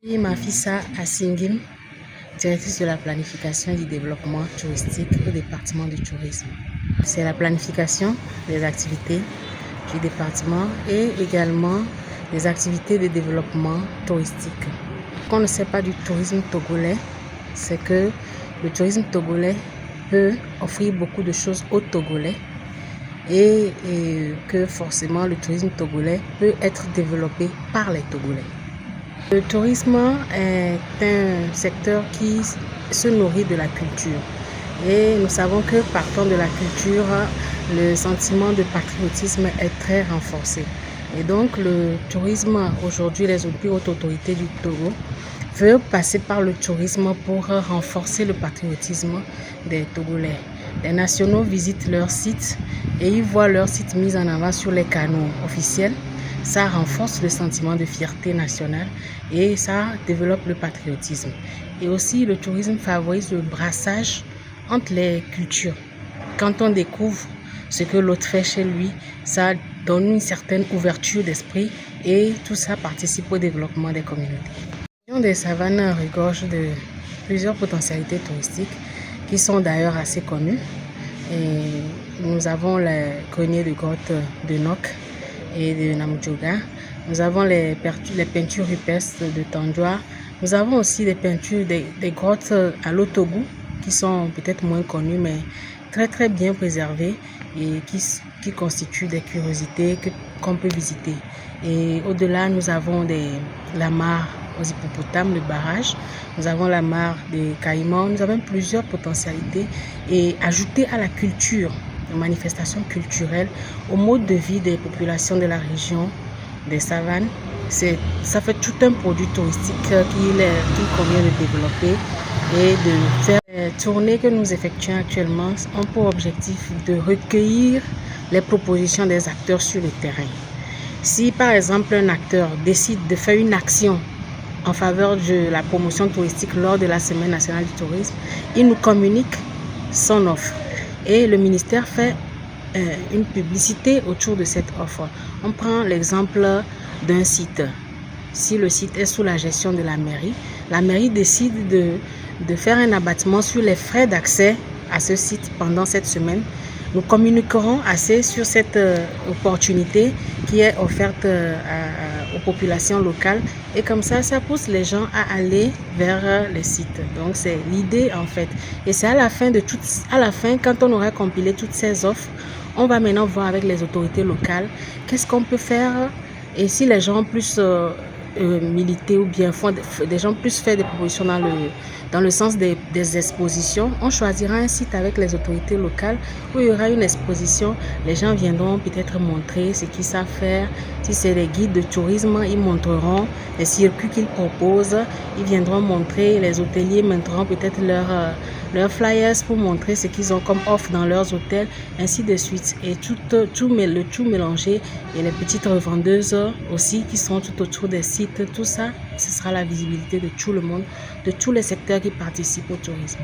Et Mafissa Assingim, directrice de la planification et du développement touristique au département du tourisme. C'est la planification des activités du département et également des activités de développement touristique. Ce qu'on ne sait pas du tourisme togolais, c'est que le tourisme togolais peut offrir beaucoup de choses aux Togolais et que forcément le tourisme togolais peut être développé par les Togolais. Le tourisme est un secteur qui se nourrit de la culture et nous savons que partant de la culture, le sentiment de patriotisme est très renforcé. Et donc le tourisme, aujourd'hui les plus hautes autorités du Togo veulent passer par le tourisme pour renforcer le patriotisme des Togolais. Les nationaux visitent leur site et ils voient leur site mis en avant sur les canaux officiels. Ça renforce le sentiment de fierté nationale et ça développe le patriotisme. Et aussi, le tourisme favorise le brassage entre les cultures. Quand on découvre ce que l'autre fait chez lui, ça donne une certaine ouverture d'esprit et tout ça participe au développement des communautés. La région des Savanes regorge de plusieurs potentialités touristiques qui sont d'ailleurs assez connues. Et nous avons les greniers de grottes de Nok et de Namdjoga. Nous avons les peintures rupestres de Tandjoa. Nous avons aussi des peintures des grottes à l'Otogu qui sont peut-être moins connues mais très bien préservées et qui constituent des curiosités qu'on peut visiter. Et au-delà, nous avons la mare aux hippopotames, le barrage. Nous avons la mare des Caïmans. Nous avons plusieurs potentialités et ajouter à la culture, aux manifestations culturelles, au mode de vie des populations de la région des savanes. Ça fait tout un produit touristique qu'il convient de développer et de faire. Les tournées que nous effectuons actuellement ont pour objectif de recueillir les propositions des acteurs sur le terrain. Si par exemple un acteur décide de faire une action en faveur de la promotion touristique lors de la Semaine nationale du tourisme, il nous communique son offre et le ministère fait une publicité autour de cette offre. On prend l'exemple d'un site. Si le site est sous la gestion de la mairie décide de faire un abattement sur les frais d'accès à ce site pendant cette semaine. Nous communiquerons assez sur cette opportunité qui est offerte aux populations locales et comme ça pousse les gens à aller vers les sites. Donc c'est l'idée en fait. Et c'est à la fin, quand on aura compilé toutes ces offres, on va maintenant voir avec les autorités locales qu'est-ce qu'on peut faire et si les gens plus militer ou bien des gens plus faire des propositions dans le sens des expositions, on choisira un site avec les autorités locales où il y aura une exposition. Les gens viendront peut-être montrer ce qu'ils savent faire. Si c'est les guides de tourisme, ils montreront les circuits qu'ils proposent. Ils viendront montrer, les hôteliers montreront peut-être leurs flyers pour montrer ce qu'ils ont comme offre dans leurs hôtels, ainsi de suite. Et le tout mélangé et les petites revendeuses aussi qui sont tout autour des sites, tout ça, ce sera la visibilité de tout le monde, de tous les secteurs qui participent au tourisme.